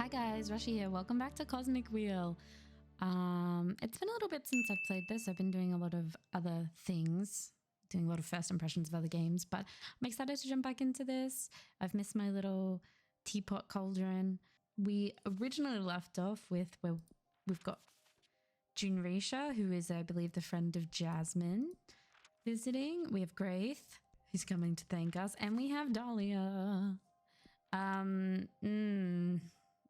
Hi guys, Rashi here. Welcome back to Cosmic Wheel. It's been a little bit since I've played this. I've been doing a lot of other things, doing a lot of first impressions of other games, but I'm excited to jump back into this. I've missed my little teapot cauldron. We originally left off with where we've got Junreisha, who is, I believe, the friend of Jasmine, visiting. We have Graith, who's coming to thank us, and we have Dahlia.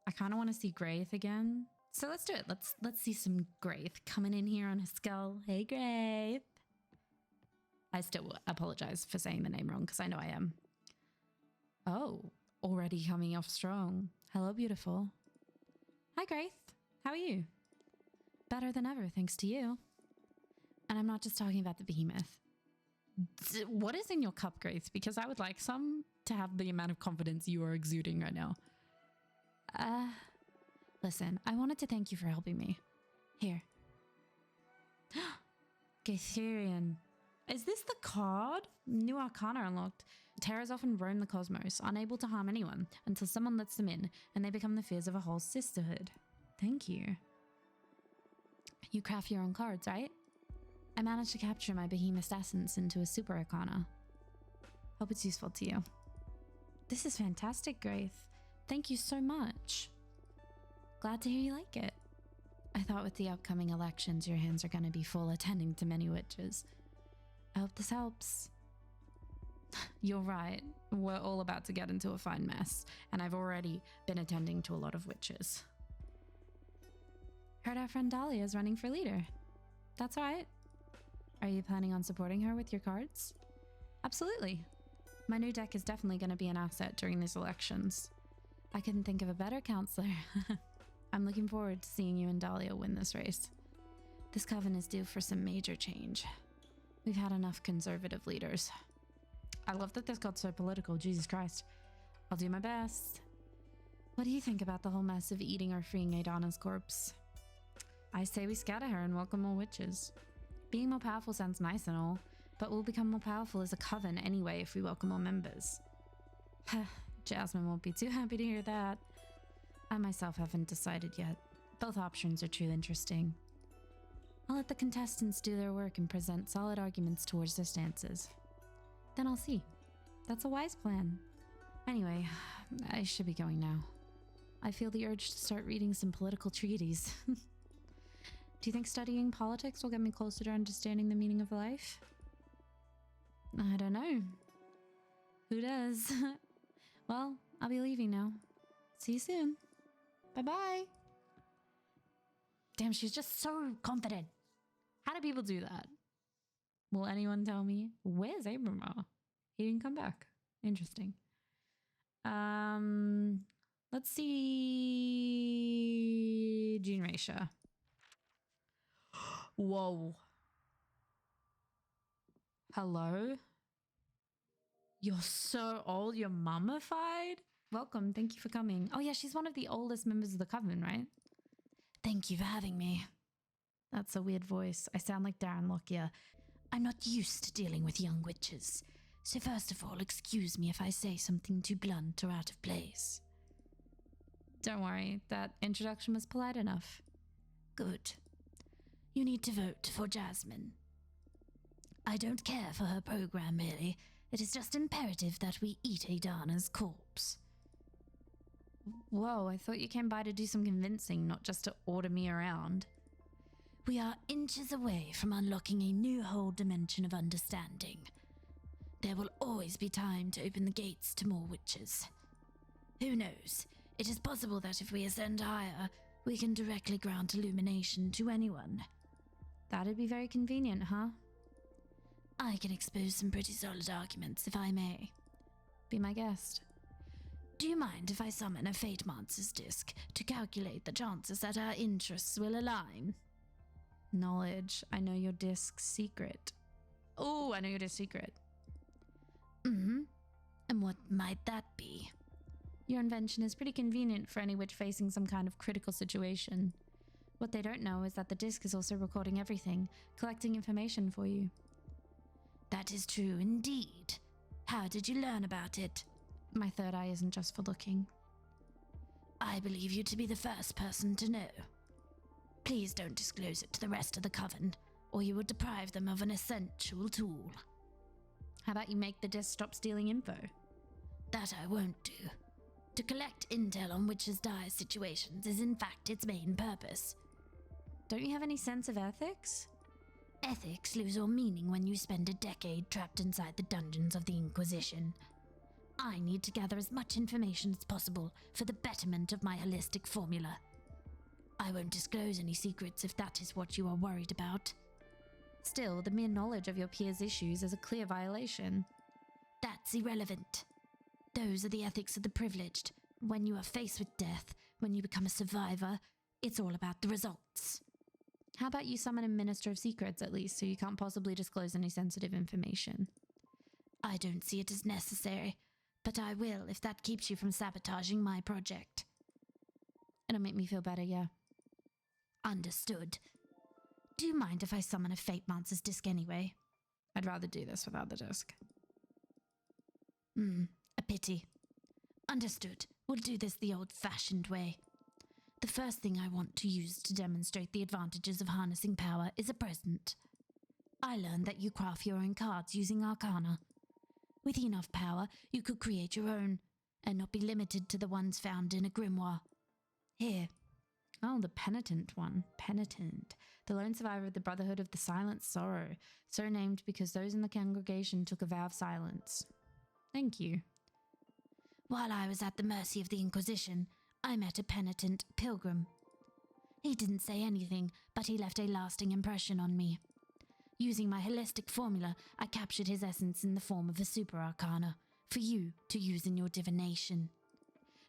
I kind of want to see Graith again. So let's do it. Let's see some Graith coming in here on a skull. Hey, Graith. I still apologize for saying the name wrong because I know I am. Oh, already coming off strong. Hello, beautiful. Hi, Graith. How are you? Better than ever, thanks to you. And I'm not just talking about the behemoth. What is in your cup, Graith? Because I would like some to have the amount of confidence you are exuding right now. Listen, I wanted to thank you for helping me. Here. Gaetherian. Is this the card? New Arcana unlocked. Terrors often roam the cosmos, unable to harm anyone, until someone lets them in, and they become the fears of a whole sisterhood. Thank you. You craft your own cards, right? I managed to capture my behemoth essence into a super arcana. Hope it's useful to you. This is fantastic, Graith. Thank you so much. Glad to hear you like it. I thought with the upcoming elections, your hands are going to be full attending to many witches. I hope this helps. You're right. We're all about to get into a fine mess, and I've already been attending to a lot of witches. Heard our friend Dahlia is running for leader. That's right. Are you planning on supporting her with your cards? Absolutely. My new deck is definitely going to be an asset during these elections. I couldn't think of a better counselor. I'm looking forward to seeing you and Dahlia win this race. This coven is due for some major change. We've had enough conservative leaders. I love that this got so political, Jesus Christ. I'll do my best. What do you think about the whole mess of eating or freeing Adana's corpse? I say we scatter her and welcome more witches. Being more powerful sounds nice and all, but we'll become more powerful as a coven anyway if we welcome more members. Jasmine won't be too happy to hear that. I myself haven't decided yet. Both options are truly interesting. I'll let the contestants do their work and present solid arguments towards their stances. Then I'll see. That's a wise plan. Anyway, I should be going now. I feel the urge to start reading some political treatises. Do you think studying politics will get me closer to understanding the meaning of life? I don't know. Who does? Well, I'll be leaving now. See you soon. Bye-bye. Damn, she's just so confident. How do people do that? Will anyone tell me? Where's Abramar? He didn't come back. Interesting. Let's see... Junreisha. Whoa. Hello? You're so old, you're mummified? Welcome, thank you for coming. Oh yeah, she's one of the oldest members of the coven, right? Thank you for having me. That's a weird voice. I sound like Darren Lockyer. I'm not used to dealing with young witches. So first of all, excuse me if I say something too blunt or out of place. Don't worry, that introduction was polite enough. Good. You need to vote for Jasmine. I don't care for her program, really. It is just imperative that we eat Adana's corpse. Whoa, I thought you came by to do some convincing, not just to order me around. We are inches away from unlocking a new whole dimension of understanding. There will always be time to open the gates to more witches. Who knows? It is possible that if we ascend higher, we can directly grant illumination to anyone. That'd be very convenient, huh? I can expose some pretty solid arguments, if I may. Be my guest. Do you mind if I summon a Fate Monster's disc to calculate the chances that our interests will align? Knowledge. I know your disc's secret. Oh, I know your disc's secret. Mm-hmm. And what might that be? Your invention is pretty convenient for any witch facing some kind of critical situation. What they don't know is that the disc is also recording everything, collecting information for you. That is true indeed. How did you learn about it? My third eye isn't just for looking. I believe you to be the first person to know. Please don't disclose it to the rest of the Coven, or you will deprive them of an essential tool. How about you make the disc stop stealing info? That I won't do. To collect intel on witches' dire situations is in fact its main purpose. Don't you have any sense of ethics? Ethics lose all meaning when you spend a decade trapped inside the dungeons of the Inquisition. I need to gather as much information as possible for the betterment of my holistic formula. I won't disclose any secrets if that is what you are worried about. Still, the mere knowledge of your peers' issues is a clear violation. That's irrelevant. Those are the ethics of the privileged. When you are faced with death, when you become a survivor, it's all about the results. How about you summon a Minister of Secrets at least, so you can't possibly disclose any sensitive information? I don't see it as necessary, but I will if that keeps you from sabotaging my project. It'll make me feel better, yeah. Understood. Do you mind if I summon a Fate Monster's disc anyway? I'd rather do this without the disc. A pity. Understood. We'll do this the old-fashioned way. The first thing I want to use to demonstrate the advantages of harnessing power is a present. I learned that you craft your own cards using Arcana. With enough power, you could create your own, and not be limited to the ones found in a grimoire. Here. Oh, the penitent one. Penitent. The lone survivor of the Brotherhood of the Silent Sorrow, so named because those in the congregation took a vow of silence. Thank you. While I was at the mercy of the Inquisition, I met a penitent pilgrim. He didn't say anything, but he left a lasting impression on me. Using my holistic formula, I captured his essence in the form of a super arcana, for you to use in your divination.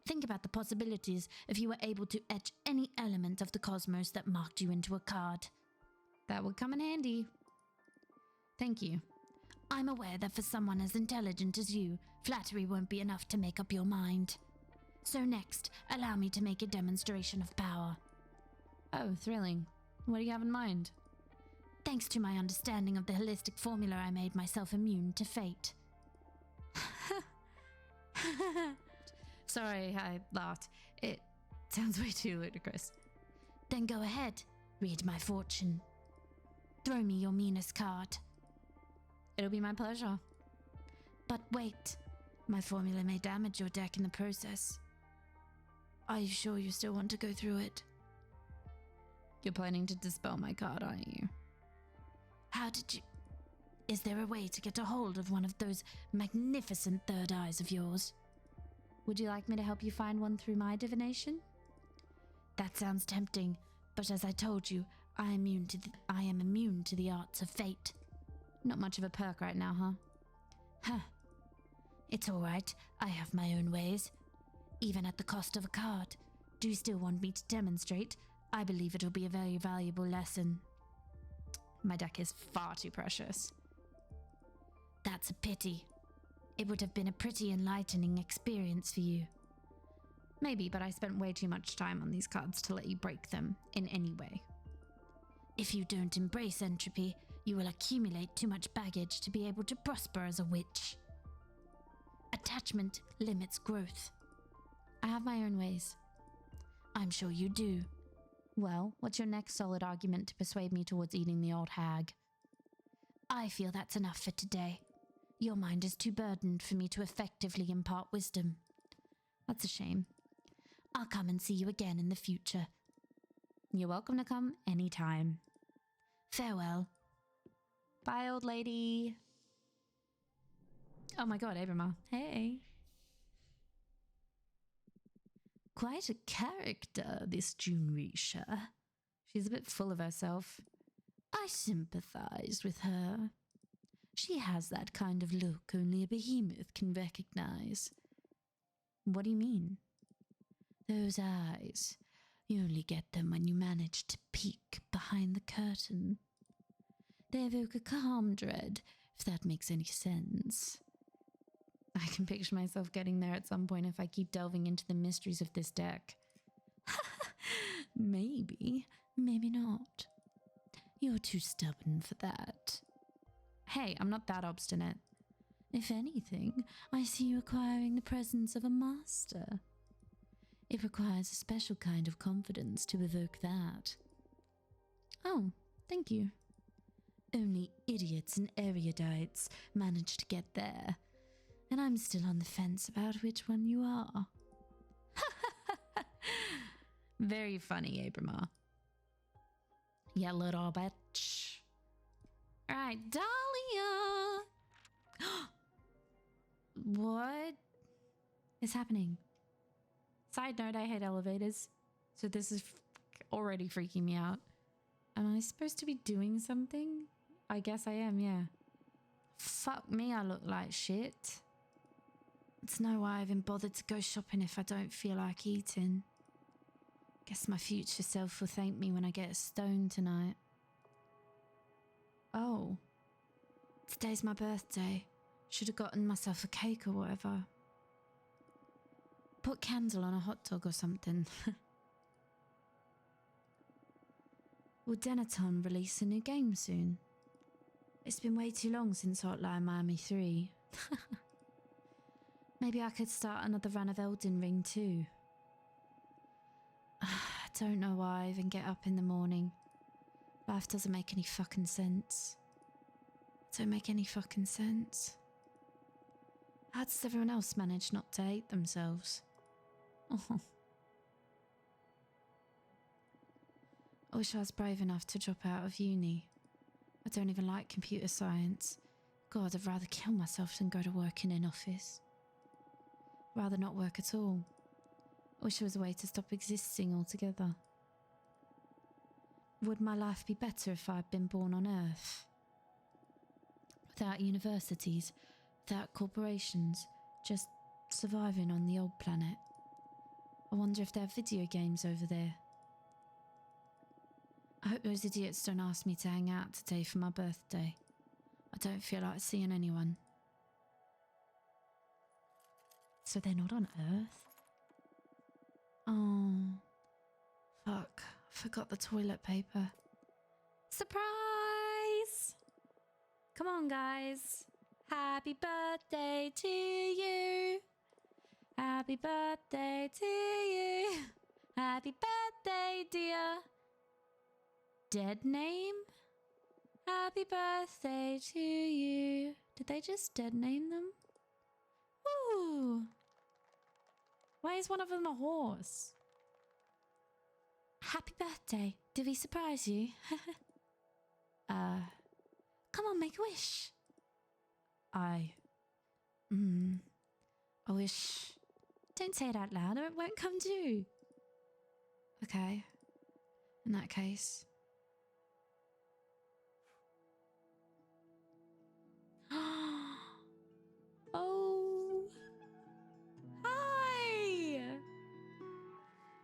Think about the possibilities if you were able to etch any element of the cosmos that marked you into a card. That would come in handy. Thank you. I'm aware that for someone as intelligent as you, flattery won't be enough to make up your mind. So next, allow me to make a demonstration of power. Oh, thrilling. What do you have in mind? Thanks to my understanding of the holistic formula, I made myself immune to fate. Sorry, I laughed. It sounds way too ludicrous. Then go ahead, read my fortune. Throw me your meanest card. It'll be my pleasure. But wait, my formula may damage your deck in the process. Are you sure you still want to go through it? You're planning to dispel my card, aren't you? How did you... Is there a way to get a hold of one of those magnificent third eyes of yours? Would you like me to help you find one through my divination? That sounds tempting, but as I told you, I am immune to the arts of fate. Not much of a perk right now, huh? Huh. It's all right. I have my own ways. Even at the cost of a card. Do you still want me to demonstrate? I believe it'll be a very valuable lesson. My deck is far too precious. That's a pity. It would have been a pretty enlightening experience for you. Maybe, but I spent way too much time on these cards to let you break them in any way. If you don't embrace entropy, you will accumulate too much baggage to be able to prosper as a witch. Attachment limits growth. I have my own ways. I'm sure you do. Well, what's your next solid argument to persuade me towards eating the old hag? I feel that's enough for today. Your mind is too burdened for me to effectively impart wisdom. That's a shame. I'll come and see you again in the future. You're welcome to come anytime. Farewell. Bye, old lady. Oh my god, Abrama. Hey. Quite a character, this Junrisha. She's a bit full of herself. I sympathize with her. She has that kind of look only a behemoth can recognize. What do you mean? Those eyes. You only get them when you manage to peek behind the curtain. They evoke a calm dread, if that makes any sense. I can picture myself getting there at some point if I keep delving into the mysteries of this deck. Maybe, maybe not. You're too stubborn for that. Hey, I'm not that obstinate. If anything, I see you acquiring the presence of a master. It requires a special kind of confidence to evoke that. Oh, thank you. Only idiots and erudites manage to get there, and I'm still on the fence about which one you are. Very funny, Abramar. You little bitch. Alright, Dahlia! What is happening? Side note, I hate elevators, so this is already freaking me out. Am I supposed to be doing something? I guess I am, yeah. Fuck me, I look like shit. It's no way I even bothered to go shopping if I don't feel like eating. Guess my future self will thank me when I get stoned tonight. Oh. Today's my birthday. Should have gotten myself a cake or whatever. Put candle on a hot dog or something. Will Denaton release a new game soon? It's been way too long since Hotline Miami 3. Maybe I could start another run of Elden Ring too. I don't know why I even get up in the morning. Life doesn't make any fucking sense. Don't make any fucking sense. How does everyone else manage not to hate themselves? Oh. I wish I was brave enough to drop out of uni. I don't even like computer science. God, I'd rather kill myself than go to work in an office. Rather not work at all. I wish there was a way to stop existing altogether. Would my life be better if I'd been born on Earth? Without universities, without corporations, just surviving on the old planet. I wonder if they have video games over there. I hope those idiots don't ask me to hang out today for my birthday. I don't feel like seeing anyone. So they're not on Earth? Oh, fuck. I forgot the toilet paper. Surprise! Come on, guys. Happy birthday to you. Happy birthday to you. Happy birthday, dear. Dead name? Happy birthday to you. Did they just dead name them? Woo! Why is one of them a horse? Happy birthday. Did we surprise you? Come on, make a wish. I wish. Don't say it out loud or it won't come true. Okay. In that case. Oh. Hi.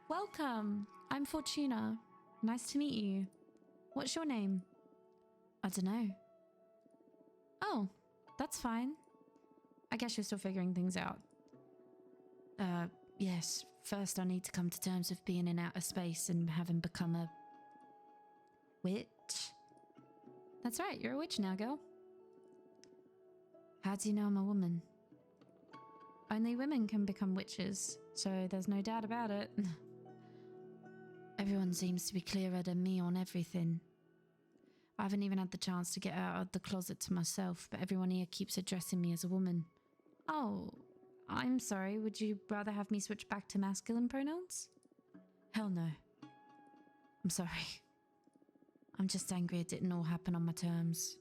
Welcome. I'm Fortuna. Nice to meet you. What's your name? I don't know. Oh, that's fine. I guess you're still figuring things out. Yes. First I need to come to terms with being in outer space and having become a witch. That's right, you're a witch now, girl. How do you know I'm a woman? Only women can become witches, so there's no doubt about it. Everyone seems to be clearer than me on everything. I haven't even had the chance to get out of the closet to myself, but everyone here keeps addressing me as a woman. Oh, I'm sorry. Would you rather have me switch back to masculine pronouns? Hell no. I'm sorry. I'm just angry it didn't all happen on my terms.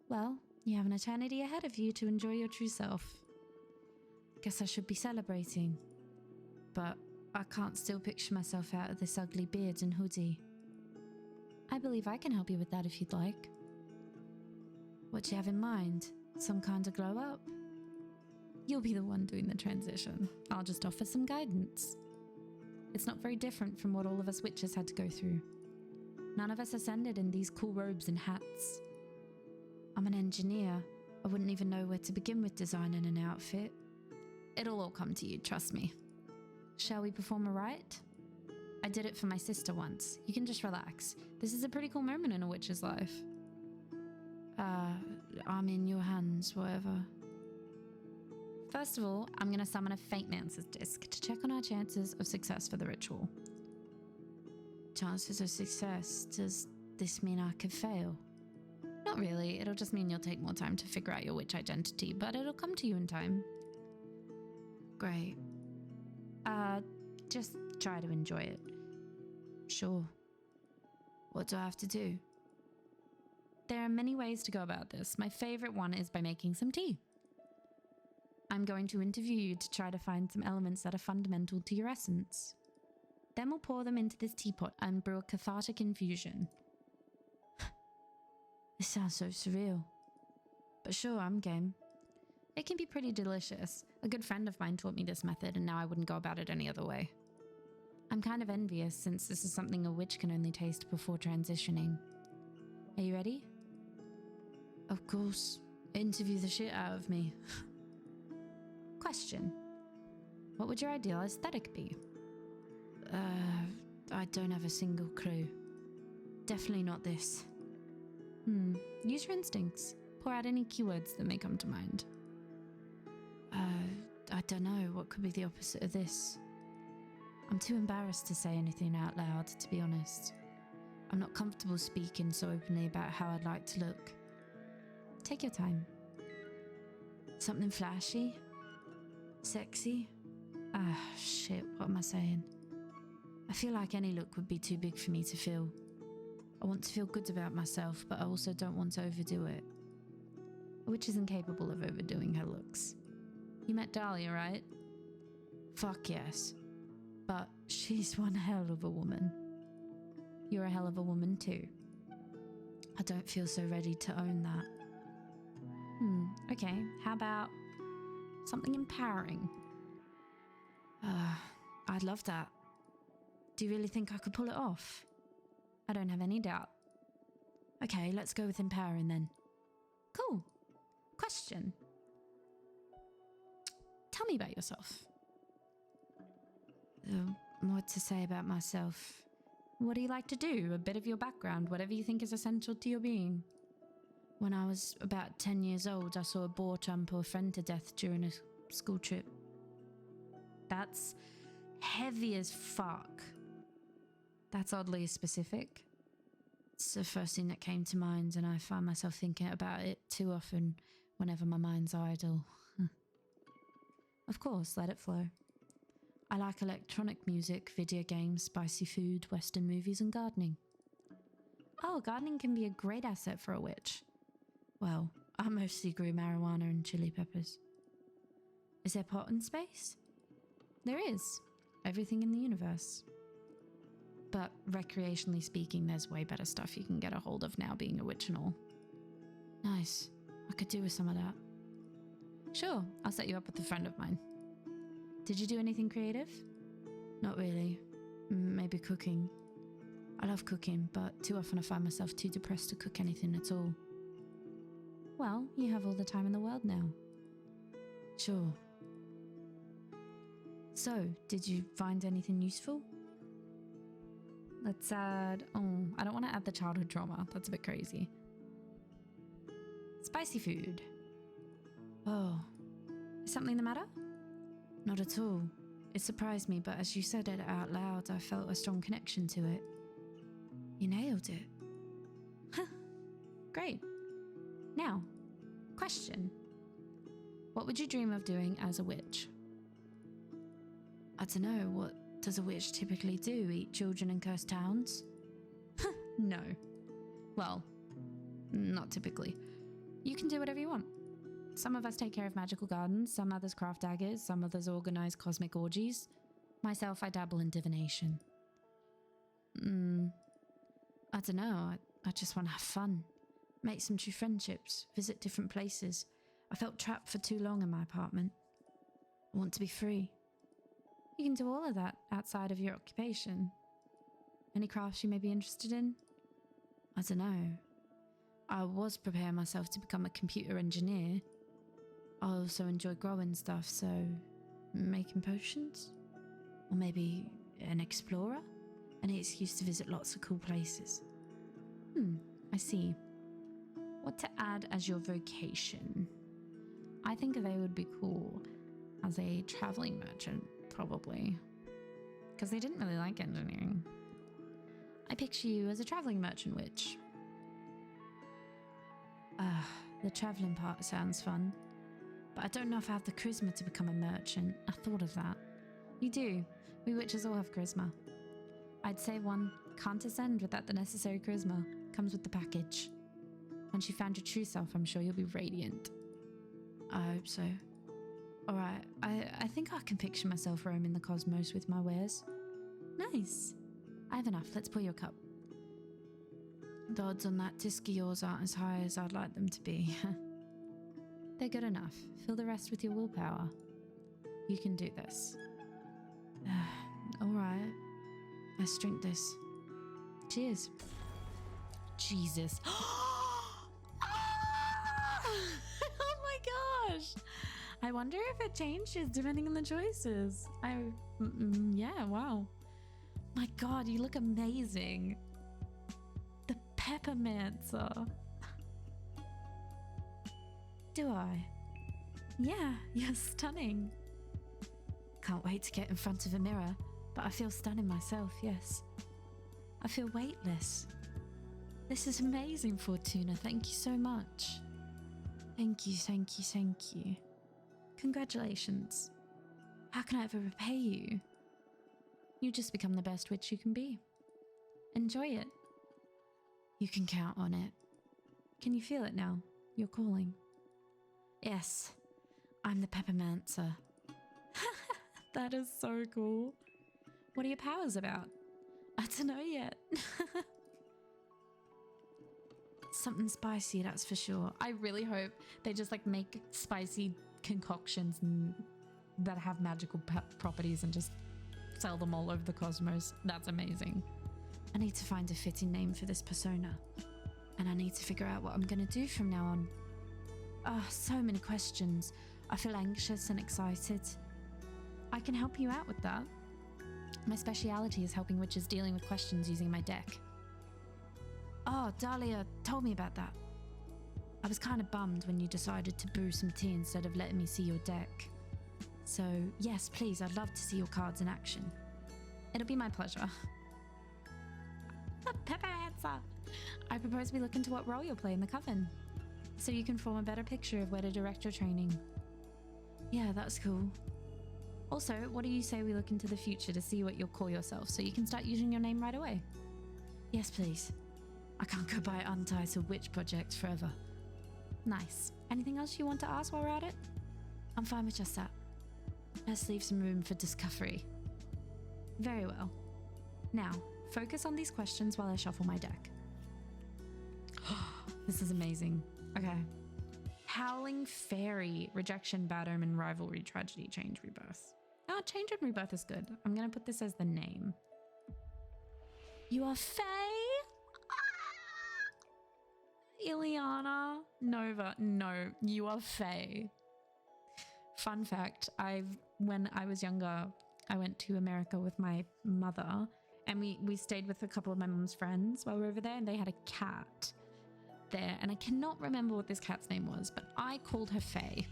Well, you have an eternity ahead of you to enjoy your true self. Guess I should be celebrating. But I can't still picture myself out of this ugly beard and hoodie. I believe I can help you with that if you'd like. What do you have in mind? Some kind of glow up? You'll be the one doing the transition. I'll just offer some guidance. It's not very different from what all of us witches had to go through. None of us ascended in these cool robes and hats. I'm an engineer. I wouldn't even know where to begin with designing an outfit. It'll all come to you, trust me. Shall we perform a rite? I did it for my sister once. You can just relax. This is a pretty cool moment in a witch's life. I'm in your hands, whatever. First of all, I'm going to summon a Fate Mancer's disc to check on our chances of success for the ritual. Chances of success? Does this mean I could fail? Not really, it'll just mean you'll take more time to figure out your witch identity, but it'll come to you in time. Great. Just try to enjoy it. Sure. What do I have to do? There are many ways to go about this. My favorite one is by making some tea. I'm going to interview you to try to find some elements that are fundamental to your essence. Then we'll pour them into this teapot and brew a cathartic infusion. This sounds so surreal. But sure, I'm game. It can be pretty delicious. A good friend of mine taught me this method, and now I wouldn't go about it any other way. I'm kind of envious since this is something a witch can only taste before transitioning. Are you ready? Of course. Interview the shit out of me. Question. What would your ideal aesthetic be? I don't have a single clue. Definitely not this. Use your instincts. Pour out any keywords that may come to mind. I don't know. What could be the opposite of this? I'm too embarrassed to say anything out loud, to be honest. I'm not comfortable speaking so openly about how I'd like to look. Take your time. Something flashy? Sexy? Shit, what am I saying? I feel like any look would be too big for me to feel. I want to feel good about myself, but I also don't want to overdo it. A witch isn't capable of overdoing her looks. You met Dahlia, right? Fuck yes. But she's one hell of a woman. You're a hell of a woman too. I don't feel so ready to own that. Okay, how about something empowering? I'd love that. Do you really think I could pull it off? I don't have any doubt. Okay, let's go with empowering then. Cool. Question. Tell me about yourself. What to say about myself? What do you like to do? A bit of your background, whatever you think is essential to your being. When I was about 10 years old, I saw a boar trample a friend to death during a school trip. That's heavy as fuck. That's oddly specific. It's the first thing that came to mind, and I find myself thinking about it too often whenever my mind's idle. Of course, let it flow. I like electronic music, video games, spicy food, Western movies, and gardening. Oh, gardening can be a great asset for a witch. Well, I mostly grew marijuana and chili peppers. Is there pot in space? There is. Everything in the universe. But recreationally speaking, there's way better stuff you can get a hold of now being a witch and all. Nice. I could do with some of that. Sure, I'll set you up with a friend of mine. Did you do anything creative? Not really. Maybe cooking. I love cooking, but too often I find myself too depressed to cook anything at all. Well, you have all the time in the world now. Sure. So, did you find anything useful? Let's add... Oh, I don't want to add the childhood trauma. That's a bit crazy. Spicy food. Oh. Is something the matter? Not at all. It surprised me, but as you said it out loud, I felt a strong connection to it. You nailed it. Great. Now, question. What would you dream of doing as a witch? I don't know, what does a witch typically do? Eat children and curse towns? No. Well, not typically. You can do whatever you want. Some of us take care of magical gardens, some others craft daggers, some others organize cosmic orgies. Myself, I dabble in divination. I don't know, I just want to have fun. Make some true friendships, visit different places. I felt trapped for too long in my apartment. I want to be free. You can do all of that outside of your occupation. Any crafts you may be interested in? I don't know. I was preparing myself to become a computer engineer. I also enjoy growing stuff, so making potions? Or maybe an explorer? Any excuse to visit lots of cool places. I see. What to add as your vocation? I think they would be cool. as a traveling merchant, probably. Because they didn't really like engineering. I picture you as a traveling merchant witch. The traveling part sounds fun. But I don't know if I have the charisma to become a merchant. I thought of that. You do. We witches all have charisma. I'd say one can't ascend without the necessary charisma. Comes with the package. Once you found your true self, I'm sure you'll be radiant. I hope so. Alright, I think I can picture myself roaming the cosmos with my wares. Nice. I have enough. Let's pour your cup. The odds on that disc of yours aren't as high as I'd like them to be. They're good enough. Fill the rest with your willpower. You can do this. Alright. Let's drink this. Cheers. Jesus. Oh my gosh. I wonder if it changes depending on the choices. Yeah, wow. My God, you look amazing. The peppermancer. Do I? Yeah, you're stunning. Can't wait to get in front of a mirror, but I feel stunning myself, yes. I feel weightless. This is amazing, Fortuna. Thank you so much. Thank you, thank you, thank you. Congratulations. How can I ever repay you? You just become the best witch you can be. Enjoy it. You can count on it. Can you feel it now? You're calling. Yes, I'm the peppermancer. That is so cool. What are your powers about? I don't know yet. Something spicy, that's for sure. I really hope they just like make spicy concoctions that have magical properties and just sell them all over the cosmos. That's amazing. I need to find a fitting name for this persona. And I need to figure out what I'm going to do from now on. So many questions. I feel anxious and excited. I can help you out with that. My speciality is helping witches dealing with questions using my deck. Oh, Dahlia told me about that. I was kind of bummed when you decided to brew some tea instead of letting me see your deck. So, yes, please, I'd love to see your cards in action. It'll be my pleasure. Peppermancer! I propose we look into what role you'll play in the coven, so you can form a better picture of where to direct your training. Yeah, that's cool. Also, what do you say we look into the future to see what you'll call yourself so you can start using your name right away? Yes, please. I can't go by Untitled Witch Project forever. Nice. Anything else you want to ask while we're at it? I'm fine with just that. Let's leave some room for discovery. Very well. Now, focus on these questions while I shuffle my deck. This is amazing. Okay. Howling Fairy, Rejection, Bad Omen, Rivalry, Tragedy, Change, Rebirth. Oh, Change and Rebirth is good. I'm going to put this as the name. You are Faye? Ileana Nova. No, you are Faye. Fun fact, when I was younger, I went to America with my mother and we stayed with a couple of my mom's friends while we were over there, and they had a cat there, and I cannot remember what this cat's name was, but I called her Faye.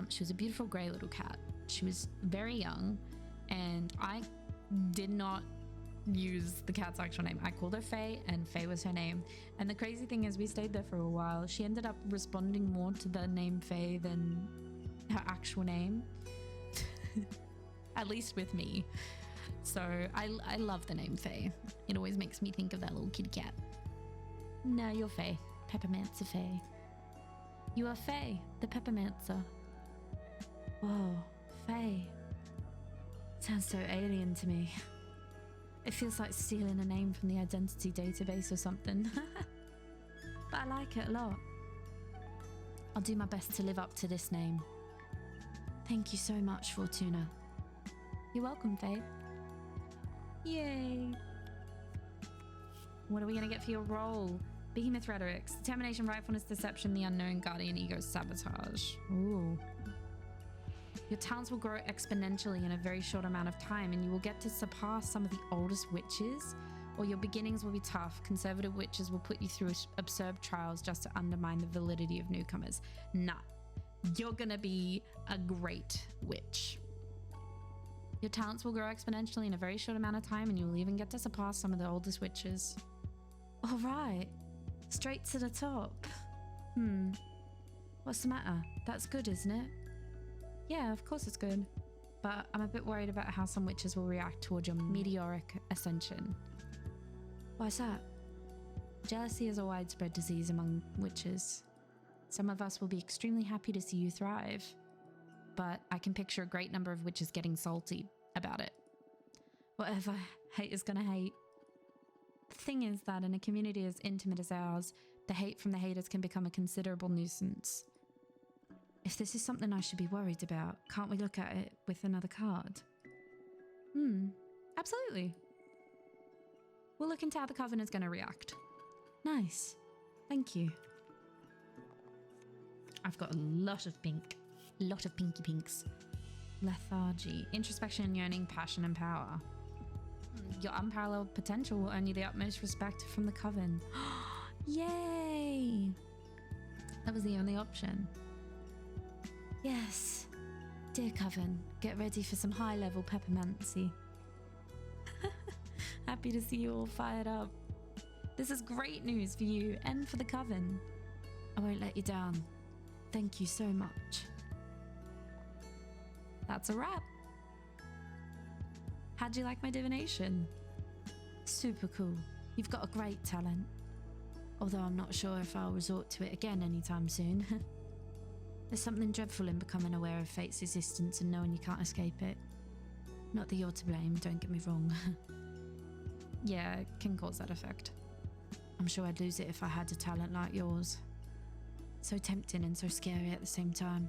She was a beautiful grey little cat. She was very young, and I did not use the cat's actual name. I called her Faye, and Faye was her name. And the crazy thing is, we stayed there for a while. She ended up responding more to the name Faye than her actual name, at least with me. So I love the name Faye. It always makes me think of that little kitty cat. No, you're Faye. Peppermancer Faye. You are Faye, the Peppermancer. Whoa, Faye. Sounds so alien to me. It feels like stealing a name from the identity database or something. But I like it a lot. I'll do my best to live up to this name. Thank you so much, Fortuna. You're welcome, Faye. Yay. What are we going to get for your role? Behemoth Rhetorics, Determination, Rightfulness, Deception, the Unknown, Guardian, Ego, Sabotage. Ooh. Your talents will grow exponentially in a very short amount of time, and you will get to surpass some of the oldest witches, or your beginnings will be tough. Conservative witches will put you through absurd trials just to undermine the validity of newcomers. Nah, You're gonna be a great witch. Your talents will grow exponentially in a very short amount of time, and you will even get to surpass some of the oldest witches. All right, straight to the top. What's the matter? That's good, isn't it? Yeah, of course it's good. But I'm a bit worried about how some witches will react towards your meteoric ascension. Why's that? Jealousy is a widespread disease among witches. Some of us will be extremely happy to see you thrive, but I can picture a great number of witches getting salty about it. Whatever, hate is gonna hate. The thing is that in a community as intimate as ours, the hate from the haters can become a considerable nuisance. If this is something I should be worried about, can't we look at it with another card? Absolutely. We'll look into how the Coven is going to react. Nice. Thank you. I've got a lot of pink. Lot of pinky pinks. Lethargy. Introspection, yearning, passion, and power. Your unparalleled potential will earn you the utmost respect from the Coven. Yay! That was the only option. Yes. Dear Coven, get ready for some high-level peppermancy. Happy to see you all fired up. This is great news for you and for the Coven. I won't let you down. Thank you so much. That's a wrap. How'd you like my divination? Super cool. You've got a great talent. Although I'm not sure if I'll resort to it again anytime soon. There's something dreadful in becoming aware of fate's existence and knowing you can't escape it. Not that you're to blame, don't get me wrong. Yeah, it can cause that effect. I'm sure I'd lose it if I had a talent like yours. So tempting and so scary at the same time.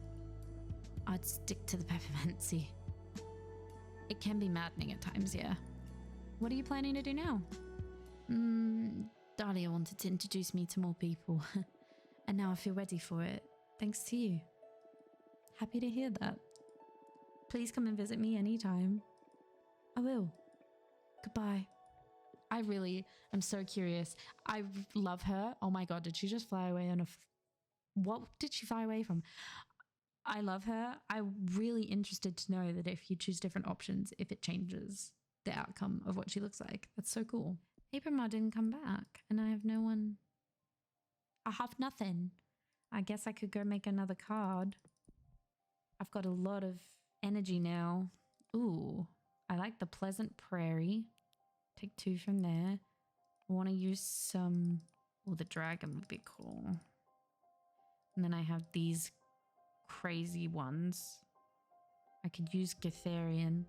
I'd stick to the peppermancy. It can be maddening at times, yeah. What are you planning to do now? Dahlia wanted to introduce me to more people. And now I feel ready for it, thanks to you. Happy to hear that. Please come and visit me anytime. I will. Goodbye. I really am so curious. I love her. Oh my god, did she just fly away on a... What did she fly away from? I love her. I'm really interested to know that if you choose different options, if it changes the outcome of what she looks like. That's so cool. Abramar didn't come back, and I have no one... I have nothing. I guess I could go make another card. I've got a lot of energy now. Ooh, I like the Pleasant Prairie. Take 2 from there. I want to use some... Oh, the dragon would be cool. And then I have these crazy ones. I could use Gatharian.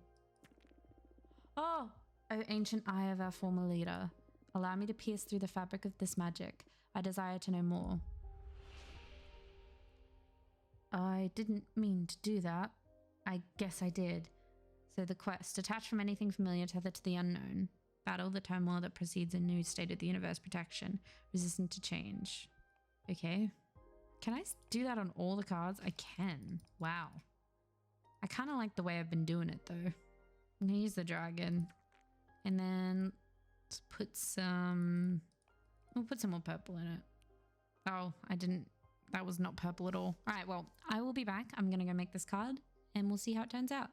Oh, ancient eye of our former leader. Allow me to pierce through the fabric of this magic. I desire to know more. I didn't mean to do that. I guess I did. So the quest, detach from anything familiar, tethered to the unknown. Battle the turmoil that precedes a new state of the universe, protection, resistant to change. Okay. Can I do that on all the cards? I can. Wow. I kind of like the way I've been doing it though. I'm gonna use the dragon. And then let's put some... We'll put some more purple in it. Oh, I didn't... That was not purple at all. All right, well, I will be back. I'm gonna go make this card and we'll see how it turns out.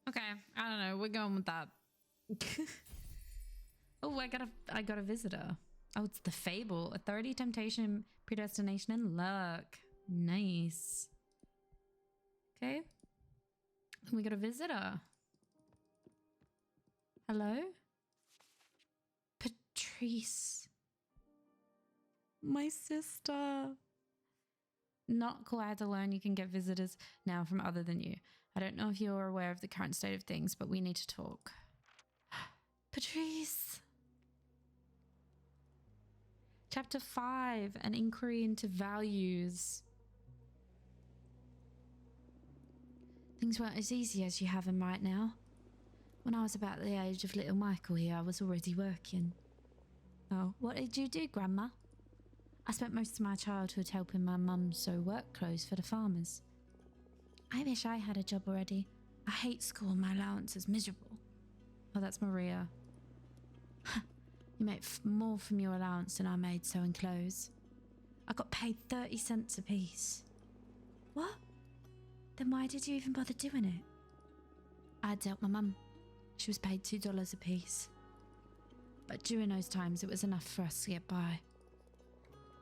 Okay, I don't know. We're going with that. Oh, I got a visitor. Oh, it's the Fable. Authority, temptation, predestination, and luck. Nice. Okay. We got a visitor. Hello? Patrice. My sister. Not quite to learn you can get visitors now from other than you. I don't know if you're aware of the current state of things, but we need to talk. Patrice. Chapter 5, an inquiry into values. Things weren't as easy as you have them right now. When I was about the age of little Michael here, I was already working. Oh, what did you do, Grandma? I spent most of my childhood helping my mum sew work clothes for the farmers. I wish I had a job already. I hate school and my allowance is miserable. Oh, that's Maria. You make more from your allowance than I made sewing clothes. I got paid 30 cents a piece. What? Then why did you even bother doing it? I had to help my mum. She was paid $2 a piece. But during those times, it was enough for us to get by.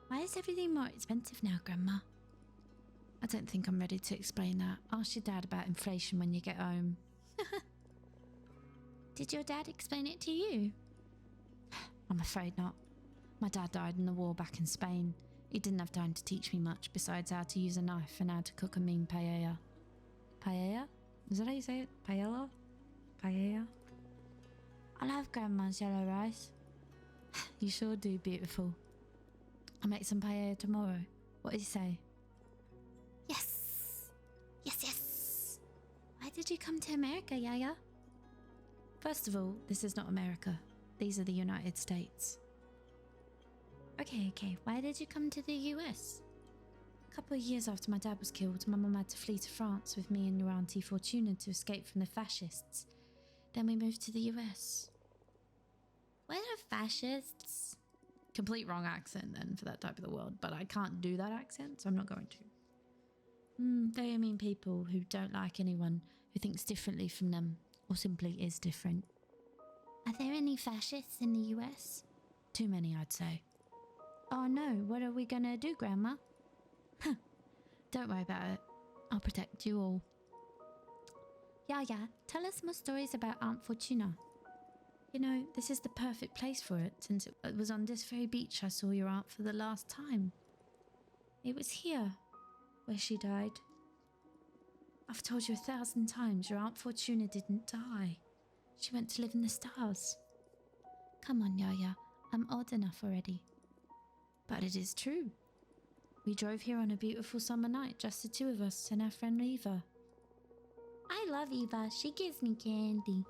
Why is everything more expensive now, Grandma? I don't think I'm ready to explain that. Ask your dad about inflation when you get home. Did your dad explain it to you? I'm afraid not. My dad died in the war back in Spain. He didn't have time to teach me much besides how to use a knife and how to cook a mean paella. Paella? Is that how you say it? Paella? Paella? I love Grandma's yellow rice. You sure do, beautiful. I'll make some paella tomorrow. What do you say? Yes! Yes, yes! Why did you come to America, Yaya? First of all, this is not America. These are the United States. Okay. Why did you come to the US? A couple of years after my dad was killed, my mum had to flee to France with me and your auntie Fortuna to escape from the fascists. Then we moved to the US. What are fascists? Complete wrong accent then for that type of the world, but I can't do that accent, so I'm not going to. They mean people who don't like anyone who thinks differently from them or simply is different. Are there any fascists in the US? Too many, I'd say. Oh no, what are we gonna do, Grandma? Don't worry about it. I'll protect you all. Yaya, tell us more stories about Aunt Fortuna. You know, this is the perfect place for it, since it was on this very beach I saw your aunt for the last time. It was here, where she died. I've told you 1,000 times your Aunt Fortuna didn't die. She went to live in the stars. Come on, Yaya, I'm old enough already. But it is true. We drove here on a beautiful summer night, just the two of us and our friend Eva. I love Eva. She gives me candy.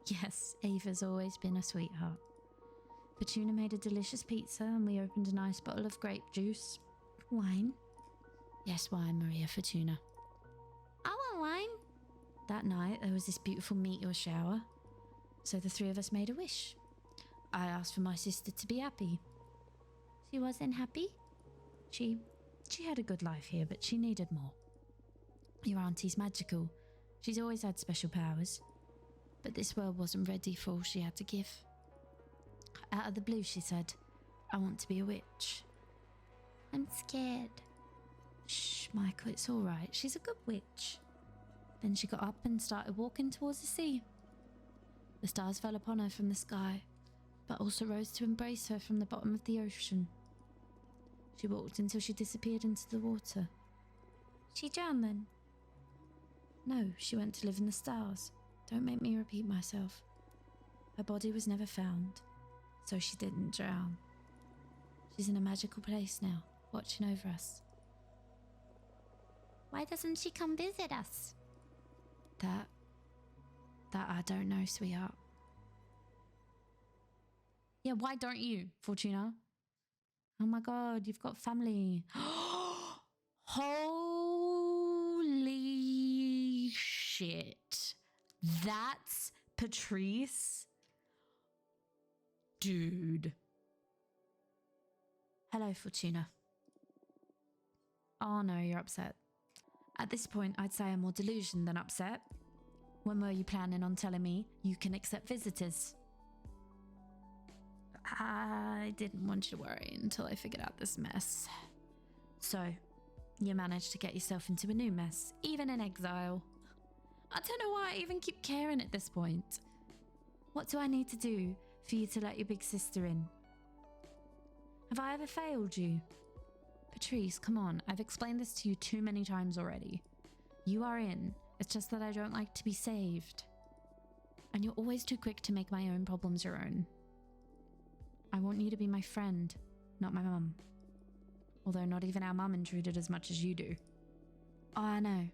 Yes, Eva's always been a sweetheart. Fortuna made a delicious pizza and we opened a nice bottle of grape juice. Wine? Yes, wine, Maria Fortuna. I want wine. That night, there was this beautiful meteor shower. So the three of us made a wish. I asked for my sister to be happy. She wasn't happy? She had a good life here, but she needed more. Your auntie's magical. She's always had special powers. But this world wasn't ready for all she had to give. Out of the blue, she said, I want to be a witch. I'm scared. Shh, Michael, it's all right. She's a good witch. Then she got up and started walking towards the sea. The stars fell upon her from the sky, but also rose to embrace her from the bottom of the ocean. She walked until she disappeared into the water. She drowned then? No, she went to live in the stars. Don't make me repeat myself. Her body was never found, so she didn't drown. She's in a magical place now, watching over us. Why doesn't she come visit us? That I don't know, sweetheart. Yeah, why don't you, Fortuna? Oh my god, you've got family. Holy shit. That's Patrice? Dude. Hello, Fortuna. Oh no, you're upset. At this point, I'd say I'm more delusioned than upset. When were you planning on telling me you can accept visitors? I didn't want you to worry until I figured out this mess. So, you managed to get yourself into a new mess, even in exile. I don't know why I even keep caring at this point. What do I need to do for you to let your big sister in? Have I ever failed you? Patrice, come on, I've explained this to you too many times already. You are in, it's just that I don't like to be saved. And you're always too quick to make my own problems your own. I want you to be my friend, not my mum. Although not even our mum intruded as much as you do. Oh, I know.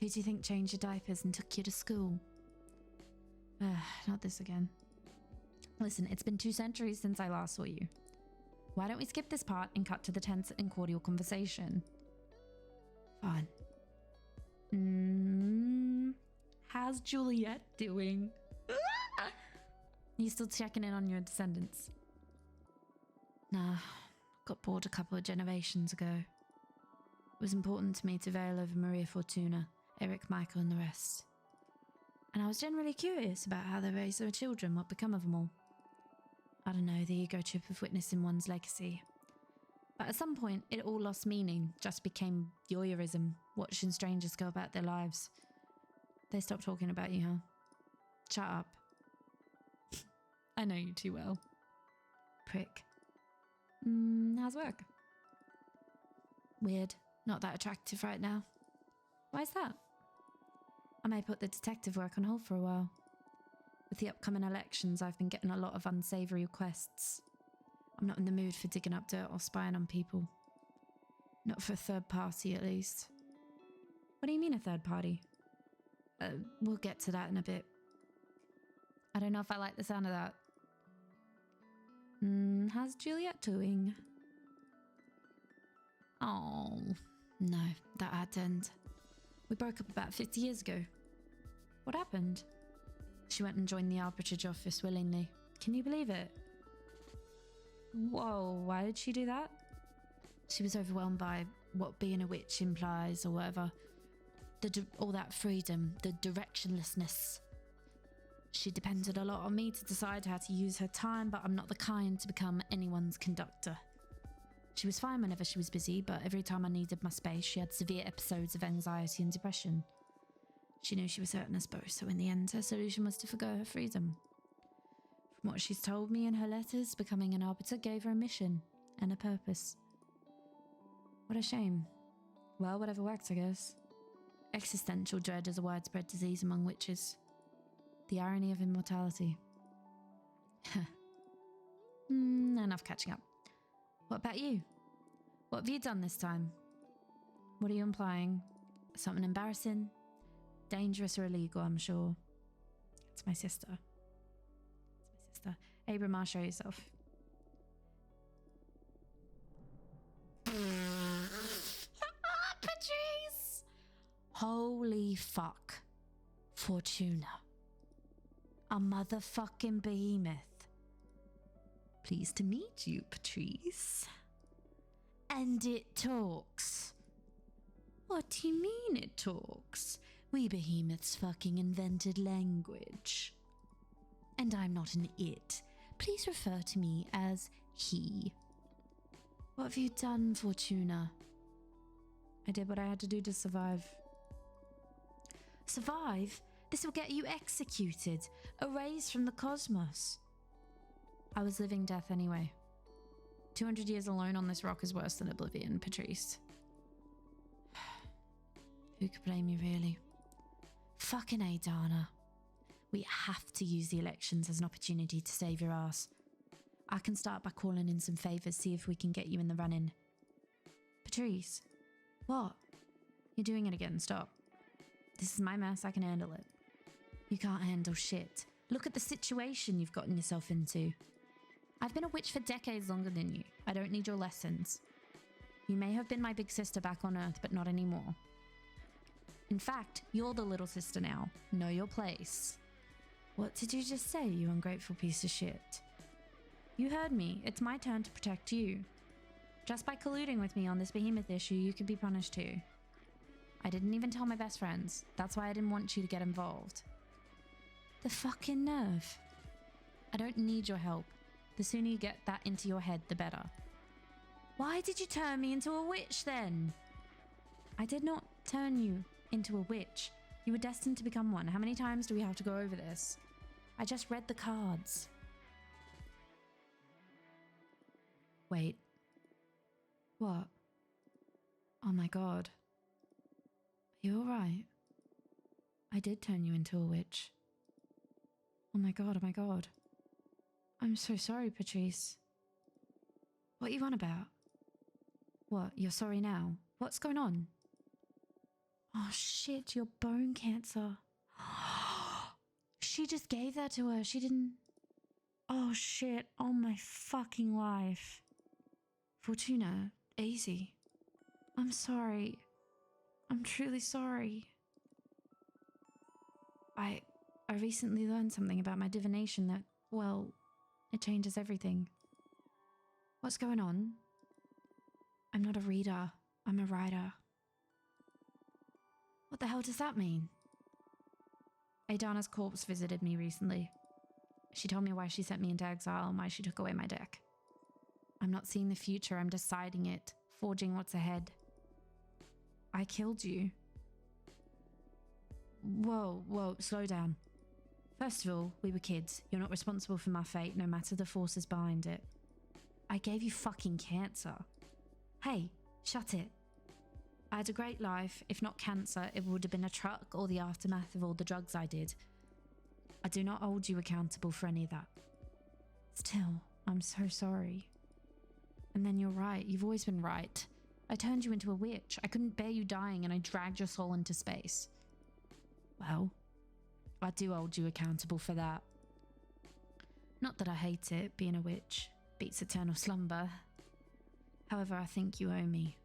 Who do you think changed your diapers and took you to school? Not this again. Listen, it's been 2 centuries since I last saw you. Why don't we skip this part and cut to the tense and cordial conversation? Fine. How's Juliet doing? You still checking in on your descendants? Nah, got bored a couple of generations ago. It was important to me to veil over Maria Fortuna, Eric, Michael and the rest. And I was generally curious about how they raised their children, what become of them all. I don't know, the ego trip of witnessing one's legacy. But at some point, it all lost meaning, just became voyeurism, watching strangers go about their lives. They stopped talking about you, huh? Shut up. I know you too well. Prick. How's work? Weird. Not that attractive right now. Why's that? I may put the detective work on hold for a while. With the upcoming elections, I've been getting a lot of unsavoury requests. I'm not in the mood for digging up dirt or spying on people. Not for a third party, at least. What do you mean a third party? We'll get to that in a bit. I don't know if I like the sound of that. How's Juliet doing? Oh, no, that had to end. We broke up about 50 years ago. What happened? She went and joined the arbitrage office willingly. Can you believe it? Whoa, why did she do that? She was overwhelmed by what being a witch implies or whatever. All that freedom, the directionlessness. She depended a lot on me to decide how to use her time, but I'm not the kind to become anyone's conductor. She was fine whenever she was busy, but every time I needed my space, she had severe episodes of anxiety and depression. She knew she was hurting us both, so in the end, her solution was to forgo her freedom. From what she's told me in her letters, becoming an arbiter gave her a mission and a purpose. What a shame. Well, whatever worked, I guess. Existential dread is a widespread disease among witches. The irony of immortality. Enough catching up. What about you? What have you done this time? What are you implying? Something embarrassing? Dangerous or illegal, I'm sure. It's my sister. Abram, I'll show yourself. Patrice! Holy fuck. Fortuna. A motherfucking behemoth. Pleased to meet you, Patrice. And it talks. What do you mean it talks? We behemoths fucking invented language. And I'm not an it. Please refer to me as he. What have you done, Fortuna? I did what I had to do to survive. Survive? This will get you executed, erased from the cosmos. I was living death anyway. 200 years alone on this rock is worse than oblivion, Patrice. Who could blame you, really? Fucking A, Dana. We have to use the elections as an opportunity to save your ass. I can start by calling in some favours, see if we can get you in the running. Patrice? What? You're doing it again, stop. This is my mess, I can handle it. You can't handle shit. Look at the situation you've gotten yourself into. I've been a witch for decades longer than you. I don't need your lessons. You may have been my big sister back on Earth, but not anymore. In fact, you're the little sister now. Know your place. What did you just say, you ungrateful piece of shit? You heard me. It's my turn to protect you. Just by colluding with me on this behemoth issue, you could be punished too. I didn't even tell my best friends. That's why I didn't want you to get involved. The fucking nerve. I don't need your help. The sooner you get that into your head, the better. Why did you turn me into a witch then? I did not turn you into a witch. You were destined to become one. How many times do we have to go over this? I just read the cards. Wait. What? Oh my god. Are you alright? I did turn you into a witch. Oh my god, oh my god. I'm so sorry, Patrice. What are you on about? What, you're sorry now? What's going on? Oh shit, your bone cancer. She just gave that to her. She didn't... Oh shit, oh my fucking life. Fortuna, easy. I'm sorry. I'm truly sorry. I recently learned something about my divination that, well, it changes everything. What's going on? I'm not a reader. I'm a writer. What the hell does that mean? Adana's corpse visited me recently. She told me why she sent me into exile and why she took away my deck. I'm not seeing the future, I'm deciding it, forging what's ahead. I killed you. Whoa, slow down. First of all, we were kids. You're not responsible for my fate, no matter the forces behind it. I gave you fucking cancer. Hey, shut it. I had a great life. If not cancer, it would have been a truck or the aftermath of all the drugs I did. I do not hold you accountable for any of that. Still, I'm so sorry. And then you're right. You've always been right. I turned you into a witch. I couldn't bear you dying and I dragged your soul into space. Well, I do hold you accountable for that. Not that I hate it, being a witch. Beats eternal slumber. However, I think you owe me.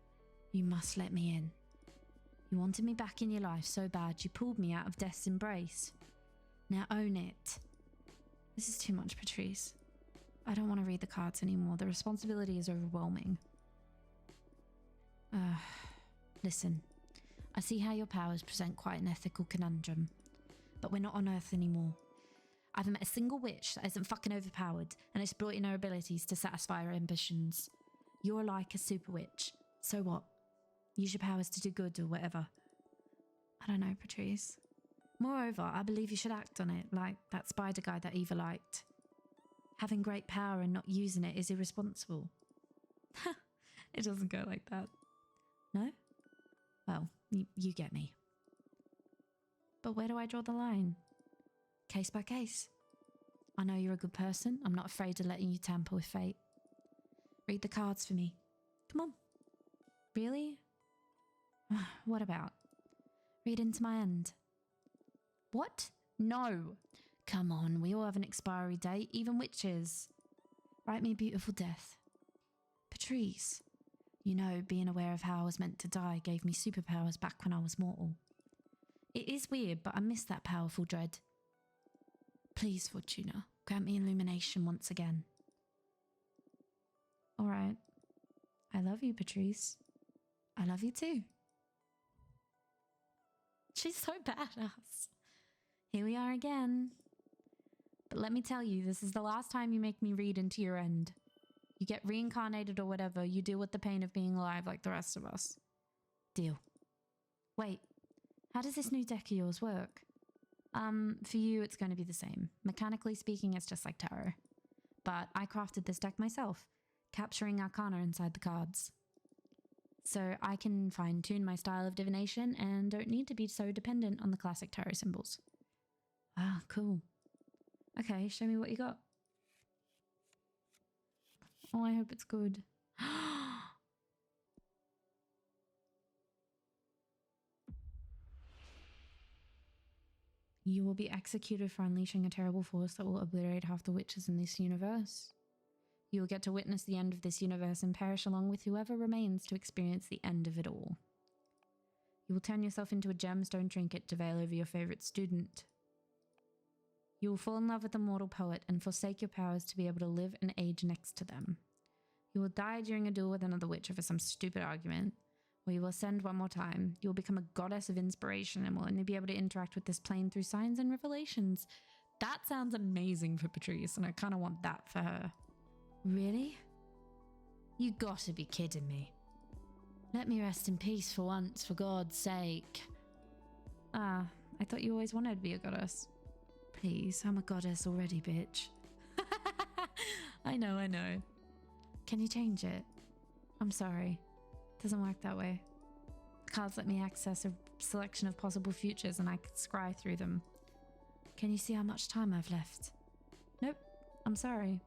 You must let me in. You wanted me back in your life so bad you pulled me out of death's embrace. Now own it. This is too much, Patrice. I don't want to read the cards anymore. The responsibility is overwhelming. Listen, I see how your powers present quite an ethical conundrum, but we're not on Earth anymore. I haven't met a single witch that isn't fucking overpowered and exploiting her abilities to satisfy her ambitions. You're like a super witch. So what? Use your powers to do good or whatever. I don't know, Patrice. Moreover, I believe you should act on it, like that spider guy that Eva liked. Having great power and not using it is irresponsible. It doesn't go like that. No? Well, you get me. But where do I draw the line? Case by case. I know you're a good person. I'm not afraid of letting you tamper with fate. Read the cards for me. Come on. Really? What about? Read into my end. What? No. Come on, we all have an expiry date, even witches. Write me a beautiful death. Patrice. You know, being aware of how I was meant to die gave me superpowers back when I was mortal. It is weird, but I miss that powerful dread. Please, Fortuna, grant me illumination once again. All right. I love you, Patrice. I love you too. She's so badass. Here we are again. But let me tell you, this is the last time you make me read into your end. You get reincarnated or whatever, you deal with the pain of being alive like the rest of us. Deal. Wait, how does this new deck of yours work? For you, it's going to be the same. Mechanically speaking, it's just like tarot. But I crafted this deck myself, capturing arcana inside the cards. So I can fine-tune my style of divination and don't need to be so dependent on the classic tarot symbols. Wow, cool. Okay, show me what you got. Oh, I hope it's good. You will be executed for unleashing a terrible force that will obliterate half the witches in this universe. You will get to witness the end of this universe and perish along with whoever remains to experience the end of it all. You will turn yourself into a gemstone trinket to veil over your favorite student. You will fall in love with a mortal poet and forsake your powers to be able to live and age next to them. You will die during a duel with another witch over some stupid argument, or you will ascend one more time. You will become a goddess of inspiration and will only be able to interact with this plane through signs and revelations. That sounds amazing for Patrice, and I kind of want that for her. Really? You gotta be kidding me. Let me rest in peace for once, for God's sake. Ah, I thought you always wanted to be a goddess. Please, I'm a goddess already, bitch. I know. Can you change it? I'm sorry. It doesn't work that way. The cards let me access a selection of possible futures and I could scry through them. Can you see how much time I've left? Nope, I'm sorry.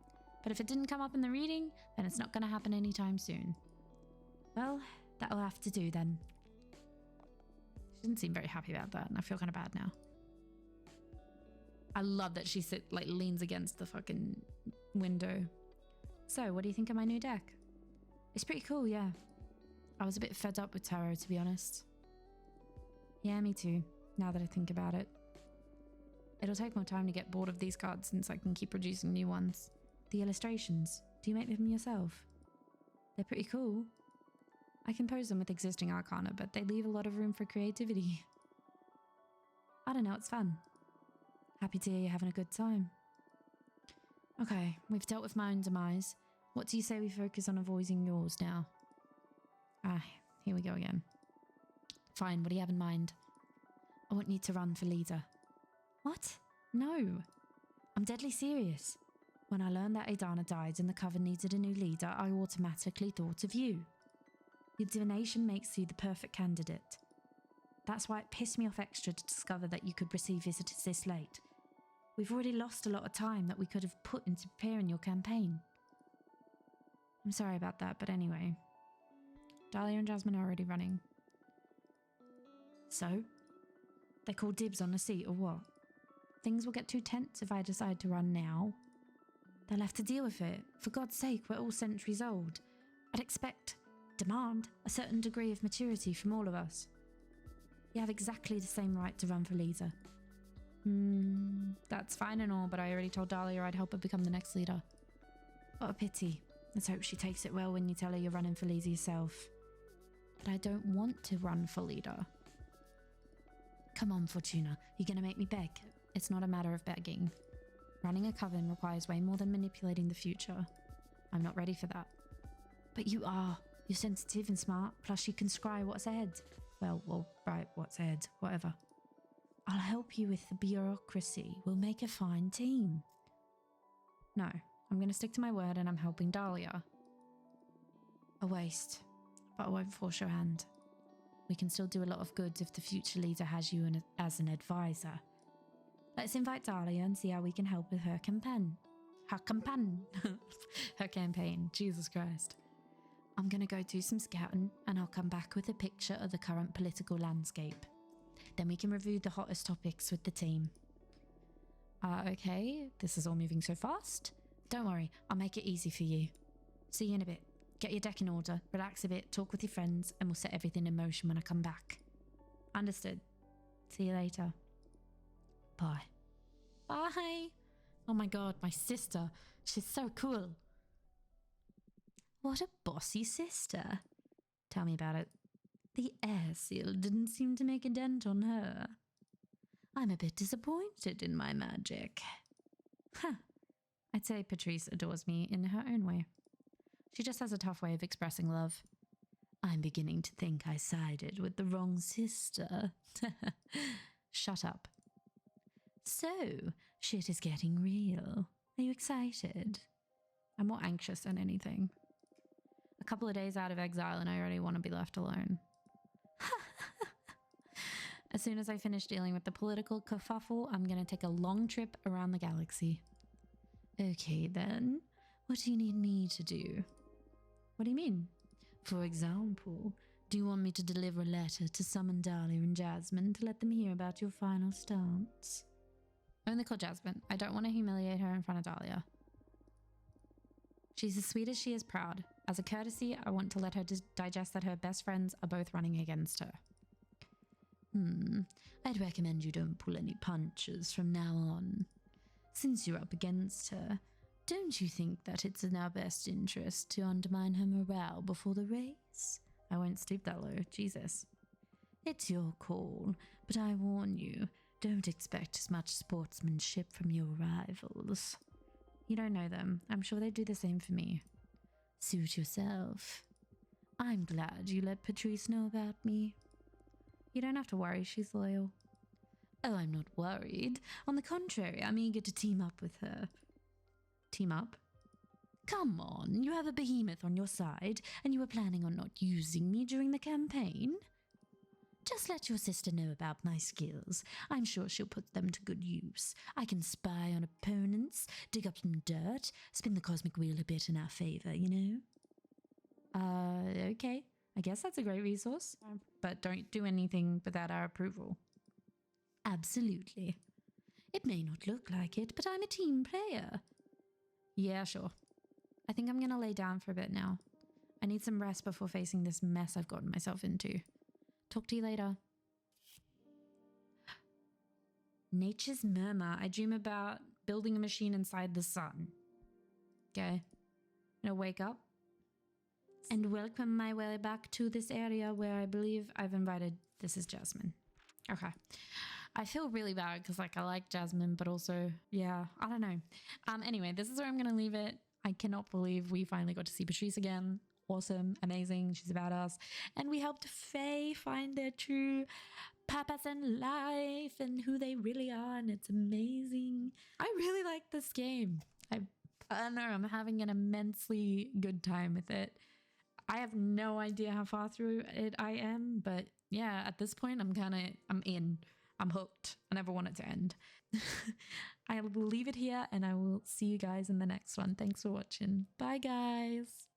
But if it didn't come up in the reading, then it's not going to happen anytime soon. Well, that'll have to do then. She didn't seem very happy about that, and I feel kind of bad now. I love that she leans against the fucking window. So, what do you think of my new deck? It's pretty cool, yeah. I was a bit fed up with tarot, to be honest. Yeah, me too, now that I think about it. It'll take more time to get bored of these cards since I can keep producing new ones. The illustrations, do you make them yourself? They're pretty cool. I compose them with existing arcana, but they leave a lot of room for creativity. I don't know, it's fun. Happy to hear you're having a good time. Okay, we've dealt with my own demise. What do you say we focus on avoiding yours now? Ah, here we go again. Fine, what do you have in mind? I want you to run for leader. What? No. I'm deadly serious. When I learned that Adana died and the coven needed a new leader, I automatically thought of you. Your divination makes you the perfect candidate. That's why it pissed me off extra to discover that you could receive visitors this late. We've already lost a lot of time that we could have put into preparing your campaign. I'm sorry about that, but anyway. Dahlia and Jasmine are already running. So? They call dibs on the seat or what? Things will get too tense if I decide to run now. They'll have to deal with it. For God's sake, we're all centuries old. I'd demand a certain degree of maturity from all of us. You have exactly the same right to run for leader. That's fine and all, but I already told Dahlia I'd help her become the next leader. What a pity. Let's hope she takes it well when you tell her you're running for leader yourself. But I don't want to run for leader. Come on, Fortuna. You're going to make me beg? It's not a matter of begging. Running a coven requires way more than manipulating the future. I'm not ready for that. But you are. You're sensitive and smart, plus you can scry what's ahead. Well, right, what's ahead, whatever. I'll help you with the bureaucracy. We'll make a fine team. No, I'm going to stick to my word and I'm helping Dahlia. A waste, but I won't force your hand. We can still do a lot of good if the future leader has you as an advisor. Let's invite Dahlia and see how we can help with her campaign. Her campaign, Jesus Christ. I'm going to go do some scouting and I'll come back with a picture of the current political landscape. Then we can review the hottest topics with the team. Okay, this is all moving so fast. Don't worry, I'll make it easy for you. See you in a bit. Get your deck in order, relax a bit, talk with your friends, and we'll set everything in motion when I come back. Understood. See you later. Bye. Bye. Oh my god, my sister. She's so cool. What a bossy sister. Tell me about it. The air seal didn't seem to make a dent on her. I'm a bit disappointed in my magic. Huh. I'd say Patrice adores me in her own way. She just has a tough way of expressing love. I'm beginning to think I sided with the wrong sister. Shut up. So, shit is getting real. Are you excited? I'm more anxious than anything. A couple of days out of exile and I already want to be left alone. As soon as I finish dealing with the political kerfuffle, I'm going to take a long trip around the galaxy. Okay then, what do you need me to do? What do you mean? For example, do you want me to deliver a letter to summon Dahlia and Jasmine to let them hear about your final stance? Only call Jasmine. I don't want to humiliate her in front of Dahlia. She's as sweet as she is proud. As a courtesy, I want to let her digest that her best friends are both running against her. I'd recommend you don't pull any punches from now on. Since you're up against her, don't you think that it's in our best interest to undermine her morale before the race? I won't stoop that low, Jesus. It's your call, but I warn you, Don't expect as much sportsmanship from your rivals. You don't know them. I'm sure they'd do the same for me. Suit yourself. I'm glad you let Patrice know about me. You don't have to worry, she's loyal. Oh, I'm not worried. On the contrary, I'm eager to team up with her. Team up? Come on, you have a behemoth on your side, and you were planning on not using me during the campaign? Just let your sister know about my skills. I'm sure she'll put them to good use. I can spy on opponents, dig up some dirt, spin the cosmic wheel a bit in our favor, you know? Okay. I guess that's a great resource. But don't do anything without our approval. Absolutely. It may not look like it, but I'm a team player. Yeah, sure. I think I'm going to lay down for a bit now. I need some rest before facing this mess I've gotten myself into. Talk to you later. Nature's Murmur. I dream about building a machine inside the sun. Okay. Now wake up. And welcome my way back to this area where I believe I've invited... This is Jasmine. Okay. I feel really bad because, like, I like Jasmine, but also, yeah, I don't know. Anyway, this is where I'm going to leave it. I cannot believe we finally got to see Patrice again. Awesome, amazing, she's a badass. And we helped Faye find their true purpose in life and who they really are, and it's amazing. I really like this game. I don't know, I'm having an immensely good time with it. I have no idea how far through it I am, but yeah, at this point, I'm in. I'm hooked. I never want it to end. I will leave it here and I will see you guys in the next one. Thanks for watching. Bye, guys.